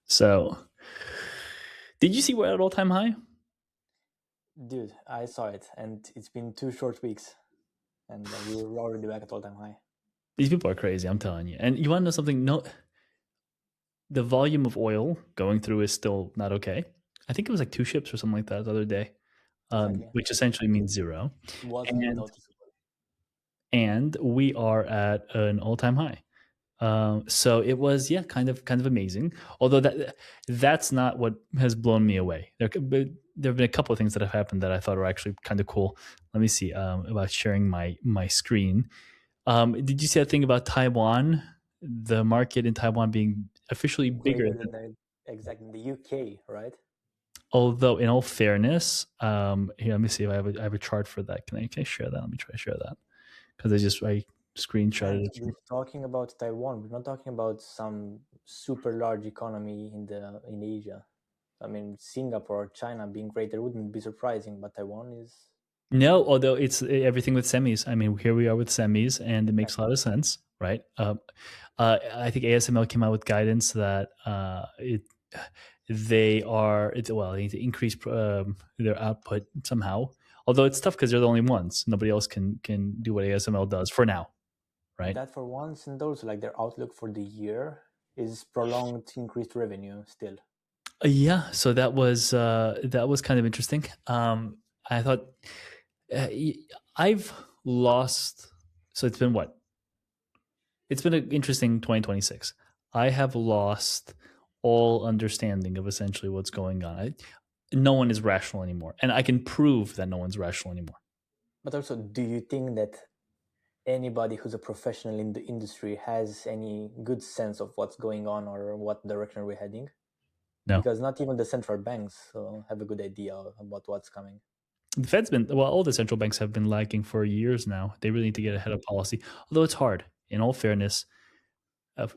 So, did you see we're at all time high? Dude, I saw it, and it's been 2 short weeks, and we're already back at all-time high. These people are crazy. I'm telling you. And you want to know something? No, the volume of oil going through is still not okay. I think it was like two ships or something like that the other day, Exactly. which essentially means zero. Wasn't And noticeable. we are at an all time high. So it was, yeah, kind of amazing. Although that's not what has blown me away. There have been a couple of things that have happened that I thought were actually kind of cool. Let me see about sharing my screen. Did you see that thing about Taiwan? The market in Taiwan being officially bigger Greater than. than the UK, right? Although, in all fairness, here, let me see if I have a chart for that. Can I share that? Let me try to share that because I screenshotted And it. we're talking about Taiwan. We're not talking about some super large economy in Asia. I mean, Singapore or China being greater wouldn't be surprising, but Taiwan is No, although it's everything with semis. I mean, here we are with semis, and it makes a lot exactly. of sense, right? I think ASML came out with guidance that they need to increase their output somehow. Although it's tough because they're the only ones. Nobody else can do what ASML does for now, right? That for once, and also like their outlook for the year is prolonged increased revenue still. Yeah, so that was kind of interesting. I thought uh, I've lost. So it's been what? It's been an interesting 2026. I have lost all understanding of essentially what's going on. No one is rational anymore, and I can prove that no one's rational anymore. But also, do you think that anybody who's a professional in the industry has any good sense of what's going on or what direction we're heading? No, Because not even the central banks have a good idea about what's coming. the Fed's been well. All the central banks have been lagging for years now. They really need to get ahead of policy. Although it's hard. In all fairness,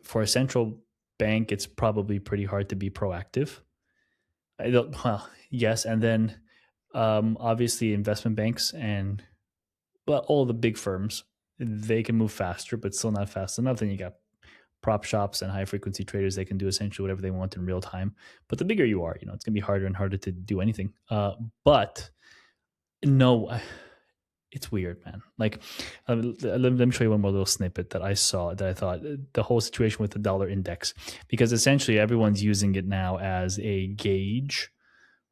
for a central bank, it's probably pretty hard to be proactive. Well, yes, and then obviously investment banks and all the big firms, they can move faster, but still not fast enough. Then you got prop shops and high frequency traders. They can do essentially whatever they want in real time. But the bigger you are, it's going to be harder and harder to do anything. But no, it's weird, man. Like, let me show you one more little snippet that I saw that I thought the whole situation with the dollar index, because essentially everyone's using it now as a gauge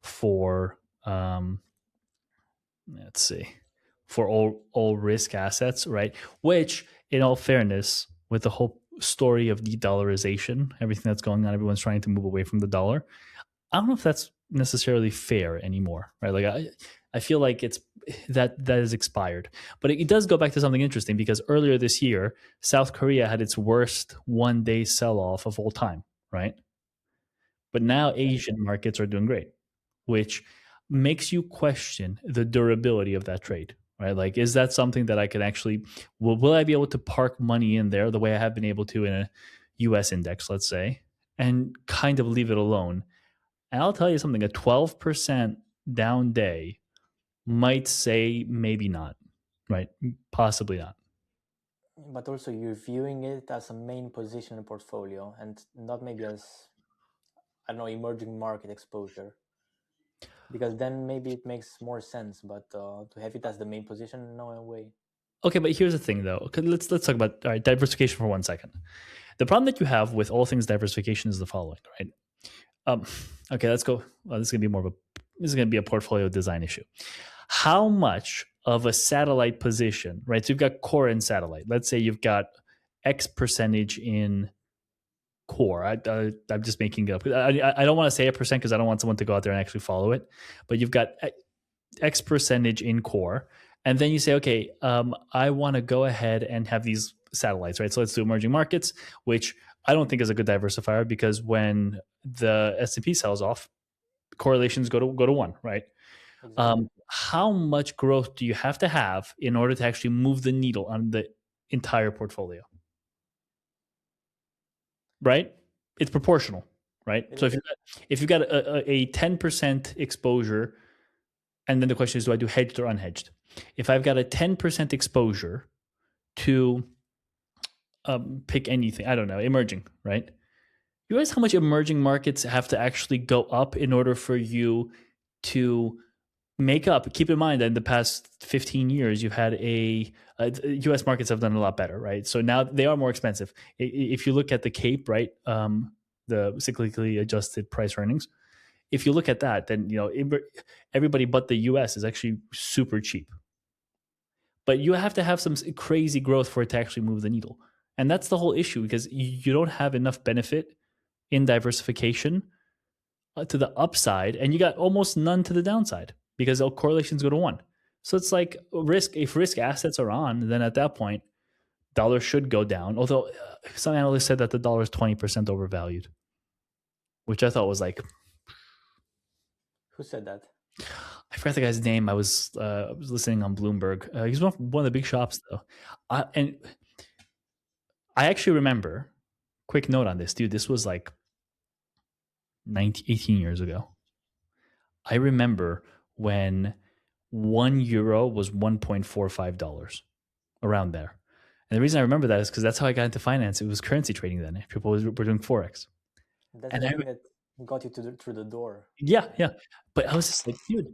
for let's see, for all risk assets, right? Which, in all fairness, with the whole story of de-dollarization, everything that's going on, everyone's trying to move away from the dollar. I don't know if that's necessarily fair anymore, right? Like I feel like it's that is expired. But it does go back to something interesting because earlier this year, South Korea had its worst one-day sell-off of all time, right? But now Exactly. Asian markets are doing great, which makes you question the durability of that trade, right? Like, is that something that I can actually, will I be able to park money in there the way I have been able to in a US index, let's say, and kind of leave it alone? And I'll tell you something, a 12% down day might say maybe not, right? Possibly not. But also, you're viewing it as a main position in portfolio and not maybe as, I don't know, emerging market exposure. Because then maybe it makes more sense, but to have it as the main position, no way. Okay, but here's the thing though. Okay, let's talk about all right, diversification for 1 second. The problem that you have with all things diversification is the following, right? Um, okay, let's go. Well, this is going to be a portfolio design issue. How much of a satellite position, right? So you've got core and satellite. Let's say you've got X percentage in core. I'm just making it up. I don't want to say a percent because I don't want someone to go out there and actually follow it. But you've got X percentage in core, and then you say, okay, I want to go ahead and have these satellites, right? So let's do emerging markets, which I don't think is a good diversifier because when the S&P sells off, correlations go to one, right? Exactly. How much growth do you have to have in order to actually move the needle on the entire portfolio, right? It's proportional, right? It So is. if you've got a 10% exposure, and then the question is, do I do hedged or unhedged? If I've got a 10% exposure to pick anything, I don't know, emerging, right? You realize how much emerging markets have to actually go up in order for you to make up. Keep in mind that in the past 15 years, you've had U.S. markets have done a lot better, right? So now they are more expensive. If you look at the CAPE, right, the cyclically adjusted price earnings, if you look at that, then everybody but the U.S. is actually super cheap. But you have to have some crazy growth for it to actually move the needle, and that's the whole issue because you don't have enough benefit in diversification to the upside, and you got almost none to the downside because all correlations go to one. So it's like risk. If risk assets are on, then at that point, dollar should go down. Although some analysts said that the dollar is 20% overvalued, which I thought was like, Who said that? I forgot the guy's name. I was listening on Bloomberg. He's one of the big shops though, and I actually remember. Quick note on this, dude. This was like 18 years ago. I remember when €1 was $1.45, around there. And the reason I remember that is because that's how I got into finance. It was currency trading then. People were doing forex, That's and the thing that got you through the door. yeah. But I was just like, dude,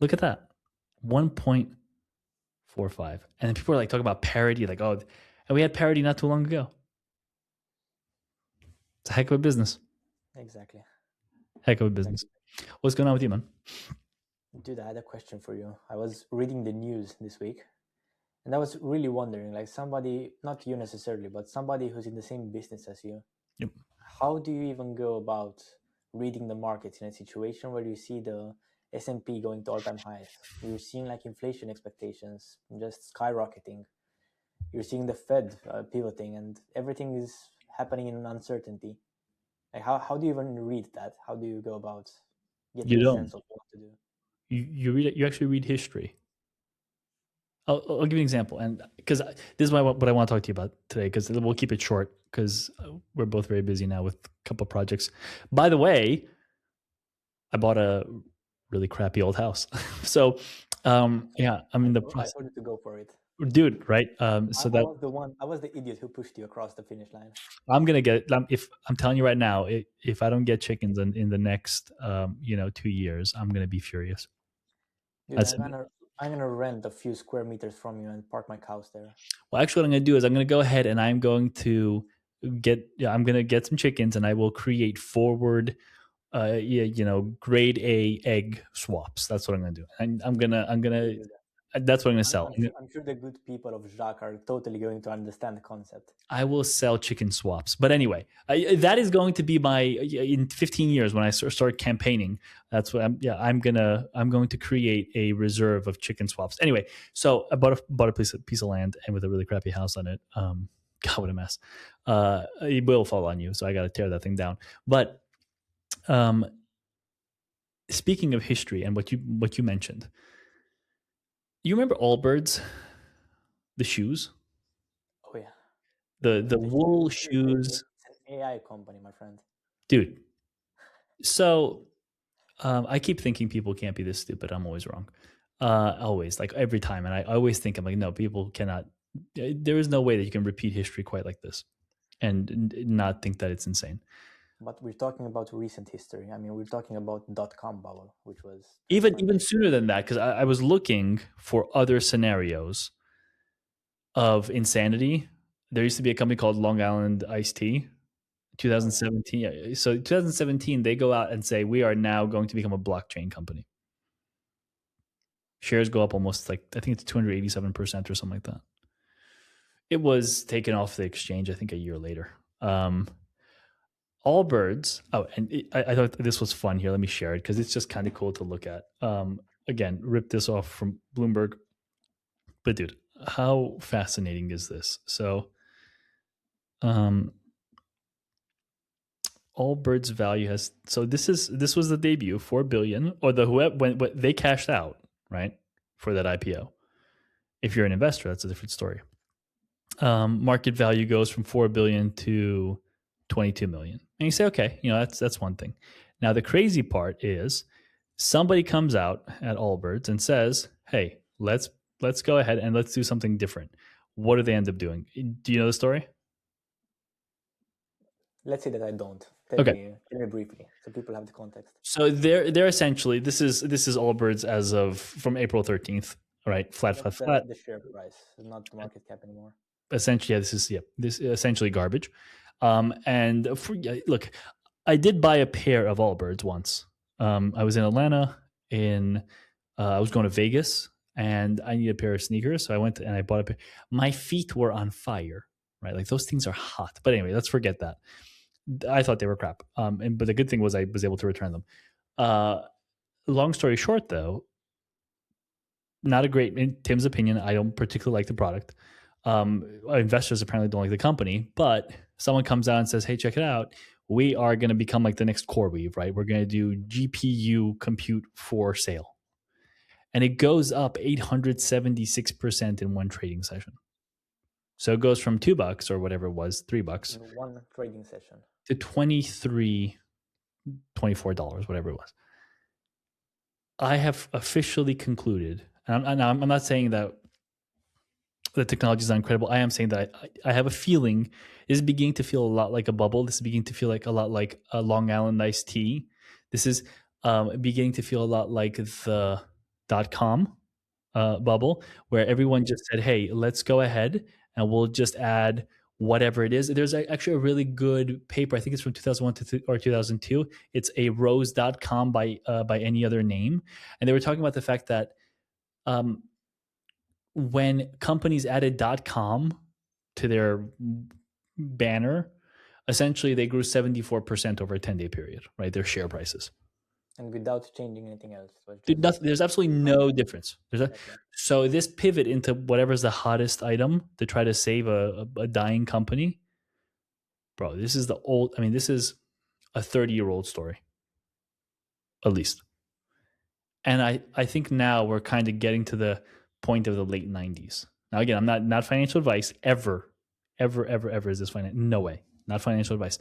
look at that, 1.45, and then people were like talking about parity, like, oh, and we had parity not too long ago. It's a heck of a business. Exactly. Heck of a business. What's going on with you, man? Dude, I had a question for you. I was reading the news this week, and I was really wondering, like somebody, not you necessarily, but somebody who's in the same business as you, Yep. how do you even go about reading the markets in a situation where you see the S&P going to all-time highs? You're seeing like inflation expectations just skyrocketing. You're seeing the Fed pivoting, and everything is happening in uncertainty. Like how do you even read that? How do you go about getting You a don't. sense of what to do? You read it. You actually read history. I'll give you an example, and because this is what I want to talk to you about today, because we'll keep it short because we're both very busy now with a couple of projects. By the way, I bought a really crappy old house, so yeah, I'm in the I process, told you to go for it. dude. Right? I, So I that was the one. I was the idiot who pushed you across the finish line. I'm gonna get. If I'm telling you right now, if I don't get chickens in the next 2 years, I'm gonna be furious. Dude, That's I'm gonna rent a few square meters from you and park my cows there. Well, actually, what I'm going to do is I'm going to go ahead and I'm going to I'm going to get some chickens and I will create forward, grade A egg swaps. That's what I'm going to do. And that's what I'm going to I'm, sell. I'm sure. I'm sure the good people of Jacques are totally going to understand the concept. I will sell chicken swaps. But anyway, that is going to be my in 15 years when I start campaigning. That's what I'm going to create a reserve of chicken swaps. Anyway, so I bought a piece of land and with a really crappy house on it. God, what a mess. It will fall on you, so I got to tear that thing down. But um, speaking of history and what you mentioned, you remember AllBirds, the shoes, Oh yeah, the the wool shoes. shoes, It's an AI company, my friend. dude. So I keep thinking people can't be this stupid. I'm always wrong. Always, like every time. And I always think, I'm like, no, people cannot. There is no way that you can repeat history quite like this and not think that it's insane. But we're talking about recent history. I mean, we're talking about .com bubble, which was Even 2008. sooner than that, because I was looking for other scenarios of insanity. There used to be a company called Long Island Iced Tea, Oh yeah. 2017. So 2017, they go out and say, we are now going to become a blockchain company. Shares go up almost like, I think it's 287% or something like that. It was taken off the exchange, I think, a year later. AllBirds. Oh, and I thought this was fun here. Let me share it because it's just kind of cool to look at. Again, rip this off from Bloomberg. But dude, how fascinating is this? So, um, AllBirds value has. So this was the debut, 4 billion, or the whoever when they cashed out, right, for that IPO. If you're an investor, that's a different story. Market value goes from 4 billion to 22 million. And you say, okay, that's one thing. Now the crazy part is somebody comes out at Allbirds and says, hey, let's go ahead and let's do something different. What do they end up doing? Do you know the story? Let's say that I don't. Okay. Tell me briefly, so people have the context. So they're essentially this is AllBirds as of from April 13th, right? Flat, That's flat, flat. the share price, not the market cap anymore. Essentially, yeah, this is essentially garbage. And look, I did buy a pair of Allbirds once. I was in Atlanta. I was going to Vegas, and I needed a pair of sneakers, so I went and I bought a pair. My feet were on fire, right? Like those things are hot. But anyway, let's forget that. I thought they were crap. But the good thing was I was able to return them. Uh, Long story short, though, not a great, in Tim's opinion, I don't particularly like the product. Investors apparently don't like the company, but someone comes out and says, hey, check it out. We are going to become like the next CoreWeave, right? We're going to do GPU compute for sale. And it goes up 876% in one trading session. So it goes from $2 or whatever it was, $3 In one trading session. to $23, $24, whatever it was. I have officially concluded, and I'm not saying that the technology is incredible. I am saying that I have a feeling this is beginning to feel a lot like a bubble. This is beginning to feel like a lot like a Long Island iced tea. This is beginning to feel a lot like the .com bubble, where everyone just said, hey, let's go ahead and we'll just add whatever it is. There's actually a really good paper. I think it's from 2001 or 2002. It's a rose.com by any other name. And they were talking about the fact that when companies added .com to their banner, essentially they grew 74% over a 10-day period, right? Their share prices. And without changing anything else. There's absolutely no difference. So this pivot into whatever's the hottest item to try to save a dying company, bro, this is a 30-year-old story, at least. And I think now we're kind of getting to the point of the late 90s. Now, again, I'm not financial advice ever is this financial. No way. Not financial advice.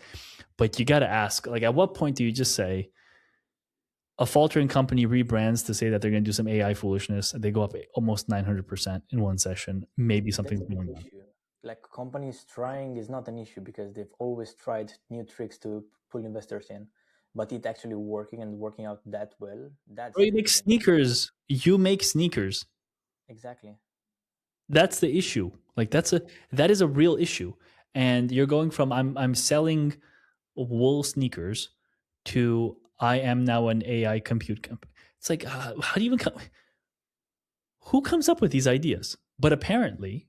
But you got to ask, like, at what point do you just say a faltering company rebrands to say that they're going to do some AI foolishness and they go up almost 900% in one session? Maybe something's going on. Like companies trying is not an issue because they've always tried new tricks to pull investors in. But it actually working and working out that well, that's Bro, you make sneakers. You make sneakers. Exactly. That's the issue. Like that is a real issue. And you're going from I'm selling wool sneakers to I am now an AI compute company. It's like how do you even come? Who comes up with these ideas? But apparently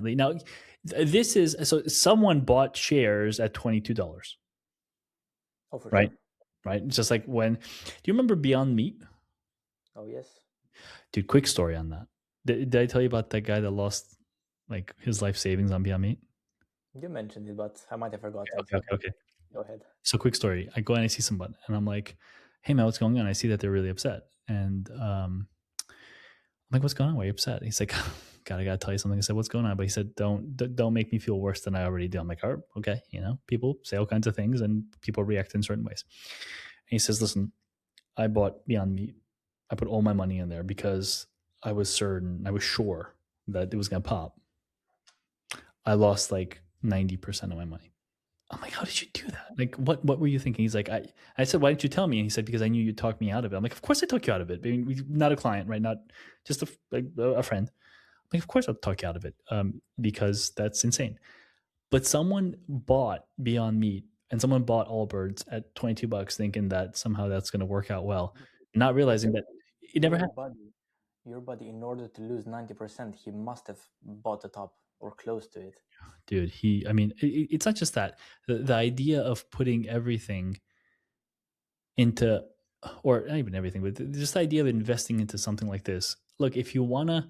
now this is so someone bought shares at $22. Oh, for right? Sure. Right. It's just like when do you remember Beyond Meat? Oh yes. Dude, quick story on that. Did I tell you about that guy that lost like his life savings on Beyond Meat? You mentioned it, but I might have forgotten. Okay. Go ahead. So quick story. I go and I see someone and I'm like, hey man, what's going on? I see that they're really upset. And I'm like, what's going on? Why are you upset? He's like, God, I gotta tell you something. I said, what's going on? But he said, don't make me feel worse than I already do. I'm like, oh, okay, people say all kinds of things and people react in certain ways. And he says, listen, I bought Beyond Meat. I put all my money in there because I was sure that it was gonna pop. I lost like 90% of my money. I'm like, how did you do that? Like, what were you thinking? He's like, I said, why didn't you tell me? And he said, because I knew you'd talk me out of it. I'm like, of course I took you out of it. I mean, not a client, right? Not just a friend. I'm like, of course I'll talk you out of it because that's insane. But someone bought Beyond Meat and someone bought AllBirds at $22 thinking that somehow that's going to work out well, not realizing that it never happened. Your buddy, in order to lose 90%, he must have bought the top or close to it. Dude, it's not just that. The idea of putting everything into, or not even everything, but just the idea of investing into something like this. Look, if you want to,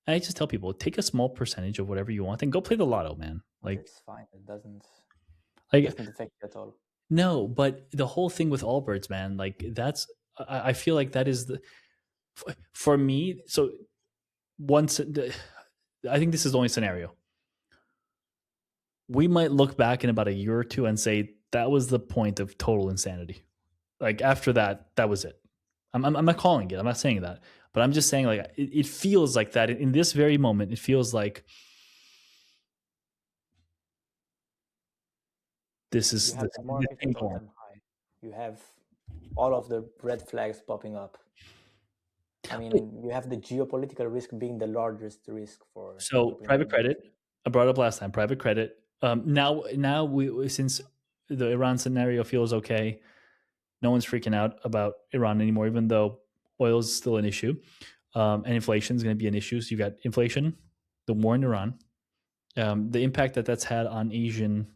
I just tell people, take a small percentage of whatever you want and go play the lotto, man. Like, it's fine. It doesn't affect you at all. No, but the whole thing with Allbirds, man, like that's, I feel like that is for me. So once, I think this is the only scenario. We might look back in about a year or two and say that was the point of total insanity. Like after that, that was it. I'm not calling it. I'm not saying that, but I'm just saying like it feels like that in this very moment. It feels like You this have the this market ain't at going. all-time high. You have all of the red flags popping up. I Wait, mean, you have the geopolitical risk being the largest risk for so people in private credit, generation. I brought up last time. Private credit. Now since the Iran scenario feels okay, no one's freaking out about Iran anymore, even though oil is still an issue, and inflation is going to be an issue. So you got inflation, the war in Iran, the impact that that's had on Asian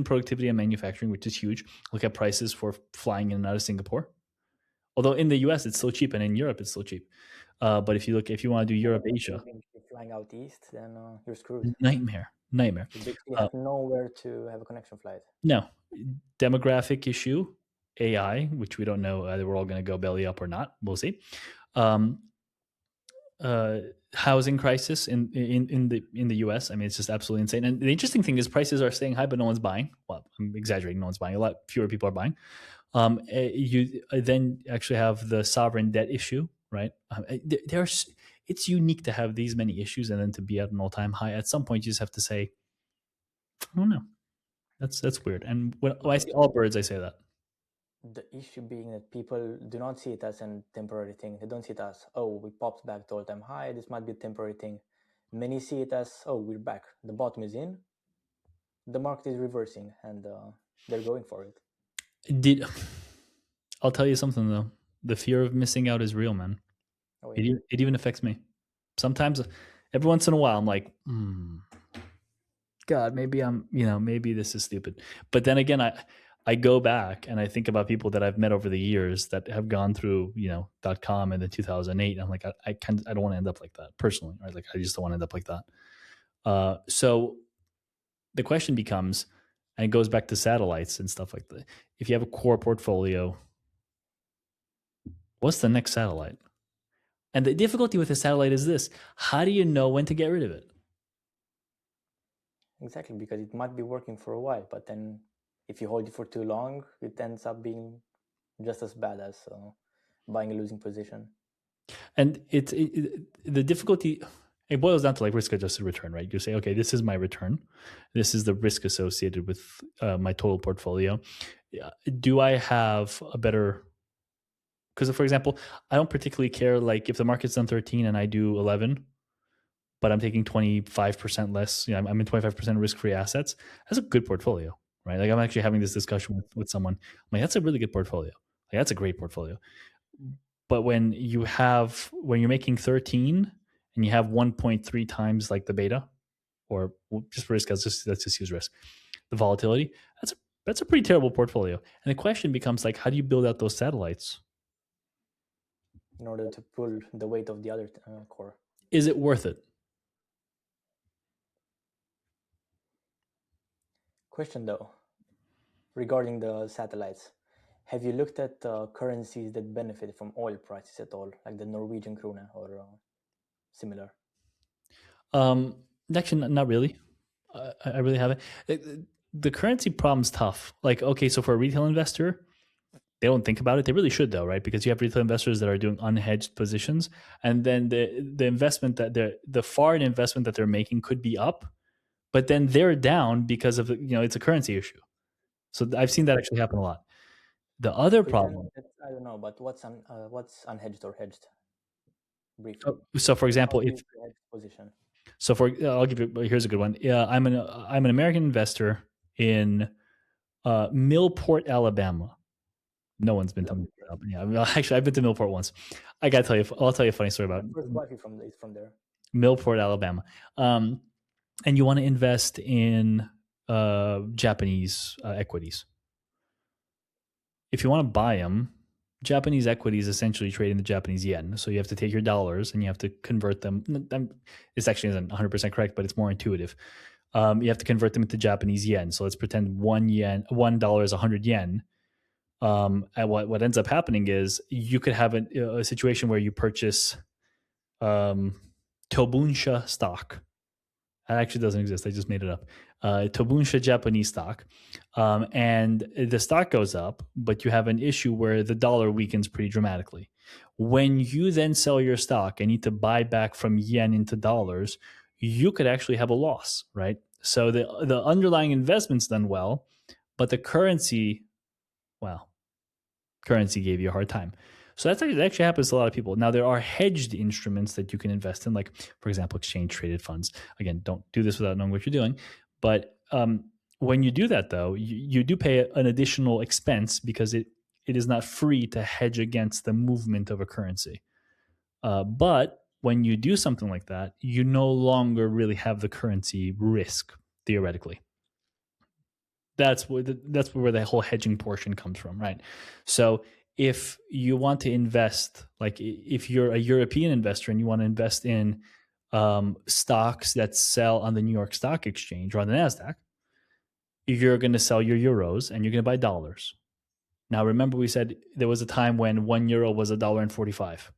productivity and manufacturing, which is huge. Look at prices for flying in and out of Singapore. Although in the U.S. it's still cheap, and in Europe it's still cheap. But if you want to do Yeah, Europe, but Asia, if you're flying out east, then you're screwed. nightmare, nightmare. You basically Uh, have nowhere to have a connection flight. no, demographic issue, AI, which we don't know whether we're all going to go belly up or not. We'll see. Um, uh, Housing crisis in the U.S. I mean, it's just absolutely insane. And the interesting thing is, prices are staying high, but no one's buying. Well, I'm exaggerating. No one's buying. A lot fewer people are buying. You then actually have the sovereign debt issue, right? There's it's unique to have these many issues and then to be at an all-time high. At some point, you just have to say, I don't know. That's weird. And when But I see also, AllBirds, I say that. the issue being that people do not see it as a temporary thing. They don't see it as, oh, we popped back to all-time high. This might be a temporary thing. Many see it as, oh, we're back. The bottom is in. The market is reversing, and they're going for it. Did I'll tell you something though. The fear of missing out is real, man. Oh yeah. It even affects me. Sometimes, every once in a while, I'm like, God, maybe maybe this is stupid. But then again, I go back and I think about people that I've met over the years that have gone through, .com and then 2008. I'm like, I don't want to end up like that personally, right? Like, I just don't want to end up like that. So the question becomes, and it goes back to satellites and stuff like that. If you have a core portfolio, what's the next satellite? And the difficulty with a satellite is this: how do you know when to get rid of it? Exactly, because it might be working for a while, but then if you hold it for too long, it ends up being just as bad as buying a losing position. And the difficulty, it boils down to like risk adjusted return, right? You say, okay, this is my return, this is the risk associated with my total portfolio. Do I have a better? Because for example, I don't particularly care like if the market's done 13 and I do 11, but I'm taking 25% less. I'm in 25% risk free assets. That's a good portfolio, right? Like, I'm actually having this discussion with someone. I'm like, that's a really good portfolio. Like, that's a great portfolio. But when you're making 13 and you have 1.3 times like the beta, or just risk, let's just use risk, the volatility, that's a pretty terrible portfolio. And the question becomes like, how do you build out those satellites? In order to pull the weight of the other core. Is it worth it? Question though, regarding the satellites, have you looked at currencies that benefit from oil prices at all, like the Norwegian krone or similar? Um, Actually, not really. I really haven't. The currency problem's tough. Like, okay, so for a retail investor, they don't think about it. They really should, though, right? Because you have retail investors that are doing unhedged positions, and then the investment that the foreign investment that they're making could be up, but then they're down because of it's a currency issue. So I've seen that actually happen a lot. The other But then problem. I don't know, but what's unhedged or hedged? Briefly, So for how example, if big is the hedged position? so for I'll give you here's a good one. Yeah, I'm an American investor in Millport, Alabama. No one's been to Lovely Millport, place. Alabama. Yeah, well, actually, I've been to Millport once. I'll tell you a funny story My about first wife is from there. Millport, Alabama. And you want to invest in Japanese equities. If you want to buy them, Japanese equities essentially trade in the Japanese yen. So you have to take your dollars and you have to convert them. This actually isn't 100% correct, but it's more intuitive. You have to convert them into Japanese yen. So let's pretend $1 is 100 yen. And what ends up happening is you could have a situation where you purchase Tobunsha stock. That actually doesn't exist. I just made it up. Tobunsha Japanese stock. And the stock goes up, but you have an issue where the dollar weakens pretty dramatically. When you then sell your stock and need to buy back from yen into dollars, you could actually have a loss, right? So the underlying investment's done well, but the currency, well, currency gave you a hard time. So that actually happens to a lot of people. Now there are hedged instruments that you can invest in, like for example, exchange traded funds. Again, don't do this without knowing what you're doing. But when you do that, though, you do pay an additional expense because it is not free to hedge against the movement of a currency. But when you do something like that, you no longer really have the currency risk theoretically. That's where the whole hedging portion comes from, right? So if you want to invest, like if you're a European investor and you want to invest in stocks that sell on the New York Stock Exchange or on the Nasdaq, you're going to sell your euros and you're going to buy dollars. Now, remember, we said there was a time when €1 was $1.45.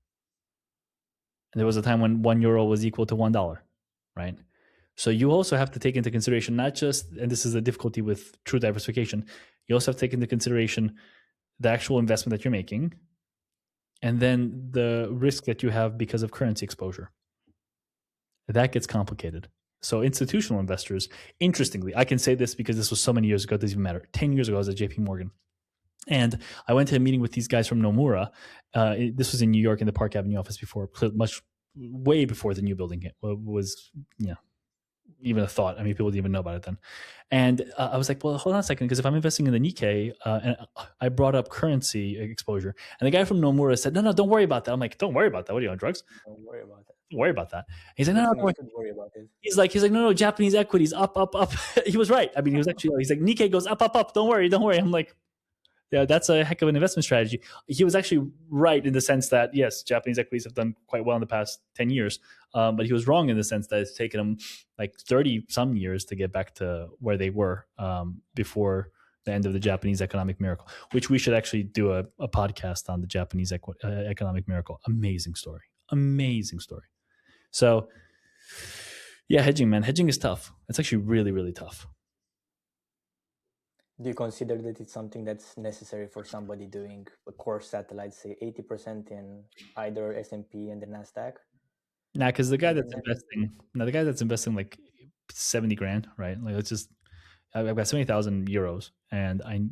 And there was a time when €1 was equal to $1, right? So you also have to take into consideration not just, and this is the difficulty with true diversification, you also have to take into consideration the actual investment that you're making and then the risk that you have because of currency exposure. That gets complicated. So institutional investors, interestingly, I can say this because this was so many years ago, it doesn't even matter. 10 years ago, I was at JP Morgan. And I went to a meeting with these guys from Nomura. This was in New York in the Park Avenue office before, way before the new building was, even a thought. I mean, people didn't even know about it then. And I was like, well, hold on a second, because if I'm investing in the Nikkei, and I brought up currency exposure, and the guy from Nomura said, no, don't worry about that. I'm like, don't worry about that. What are you on drugs? Don't worry about it. Don't worry about that. He's like, no, Which no, one don't you worry. should worry about it? He's like, no, Japanese equities up, up, up. He was right. I mean, he's like, Nikkei goes up, up, up. Don't worry. I'm like, yeah, that's a heck of an investment strategy. He was actually right in the sense that, yes, Japanese equities have done quite well in the past 10 years. But he was wrong in the sense that it's taken him like 30 some years to get back to where they were before the end of the Japanese economic miracle, which we should actually do a podcast on the Japanese economic miracle. Amazing story. Amazing story. So, yeah, hedging, man. Hedging is tough. It's actually really, really tough. Do you consider that it's something that's necessary for somebody doing a core satellite, say 80% in either S&P and the Nasdaq? Nah, because the guy And that's then investing, now the guy that's investing like 70 grand, right? Like it's just, I've got 70,000 euros, and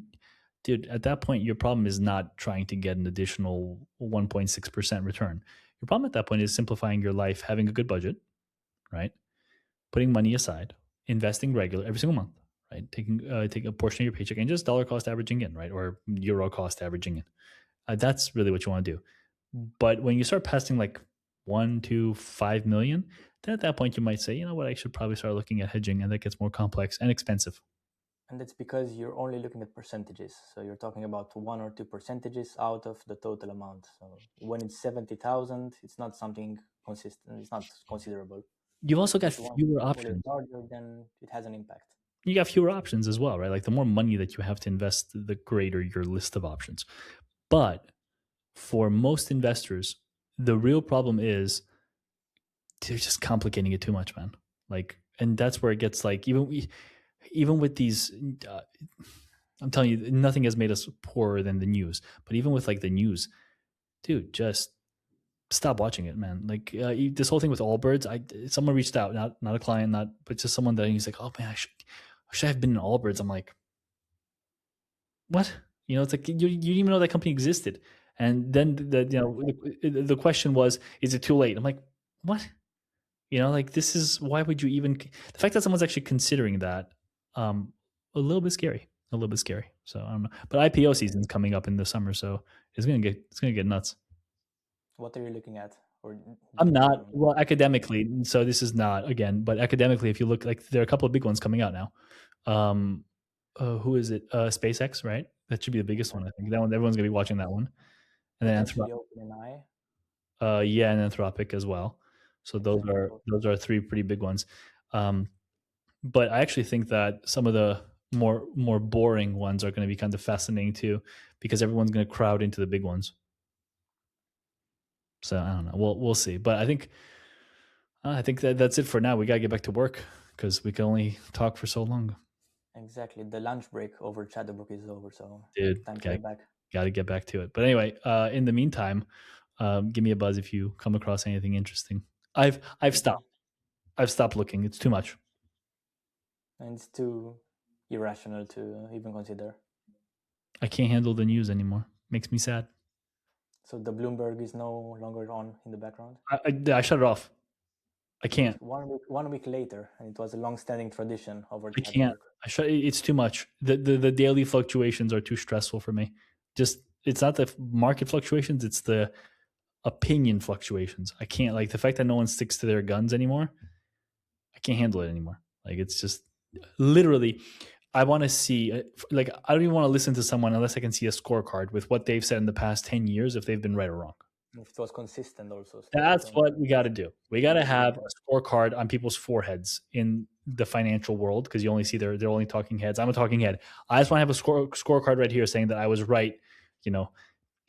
dude, at that point, your problem is not trying to get an additional 1.6% return. Your problem at that point is simplifying your life, having a good budget, right? Putting money aside, investing regular every single month, right? Take a portion of your paycheck and just dollar cost averaging in, right? Or euro cost averaging in. That's really what you want to do. But when you start passing like 1 to 5 million, then at that point you might say, you know what, I should probably start looking at hedging, and that gets more complex and expensive. and that's because you're only looking at percentages. So you're talking about 1 or 2 percentages out of the total amount. So when it's 70,000, it's not something consistent. It's not considerable. You've also got But once the fewer portfolio is options. larger, then it has an impact. You got fewer options as well, right? Like the more money that you have to invest, the greater your list of options. But for most investors, the real problem is they're just complicating it too much, man. Like, and that's where it gets like even with these. I'm telling you, nothing has made us poorer than the news. But even with like the news, dude, just stop watching it, man. Like this whole thing with AllBirds, someone reached out, not a client, but just someone that he's like, oh man, should I have been in AllBirds? I'm like, what? You know, it's like you didn't even know that company existed. And then the question was, is it too late? I'm like, what? You know, like this is why would you even the fact that someone's actually considering that, a little bit scary, a little bit scary. So I don't know, but IPO season's coming up in the summer, so it's gonna get nuts. What are you looking at? Or do I'm you not even well academically, so this is not again, but academically, if you look, like there are a couple of big ones coming out now. Um, who is it? SpaceX, right? That should be the biggest one. I think that one everyone's gonna be watching that one, and then potentially open an eye? Yeah, and Anthropic as well. So those are Exactly. those are three pretty big ones. Um, but I actually think that some of the more boring ones are going to be kind of fascinating too, because everyone's going to crowd into the big ones. So I don't know. We'll see. But I think that's it for now. We got to get back to work because we can only talk for so long. Exactly. The lunch break over Chatterbook is over, so Dude, time to get back. got to get back to it. But anyway, in the meantime, give me a buzz if you come across anything interesting. I've Okay. stopped. I've stopped looking. It's too much. and it's too irrational to even consider. I can't handle the news anymore. Makes me sad. So the Bloomberg is no longer on in the background. I shut it off. I But can't. 1 week later, and it was a long-standing tradition over I to can't. network. I shut. It's too much. The daily fluctuations are too stressful for me. Just it's not the market fluctuations. It's the opinion fluctuations. I can't like the fact that no one sticks to their guns anymore. I can't handle it anymore. Like it's just literally. I want to see like I don't even want to listen to someone unless I can see a scorecard with what they've said in the past 10 years if they've been right or wrong. If it was consistent, also still. That's Don't what we got to do. We got to don't have leave. a scorecard on people's foreheads in the financial world because you only see they're only talking heads. I'm a talking head. I just want to have a scorecard right here saying that I was right, you know,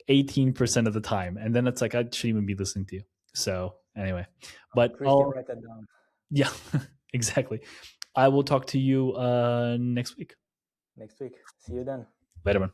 18% of the time, and then it's like I shouldn't even be listening to you. So anyway, but Christian, I'll write that down. yeah, exactly. I will talk to you next week. Next week. See you then. Later, man.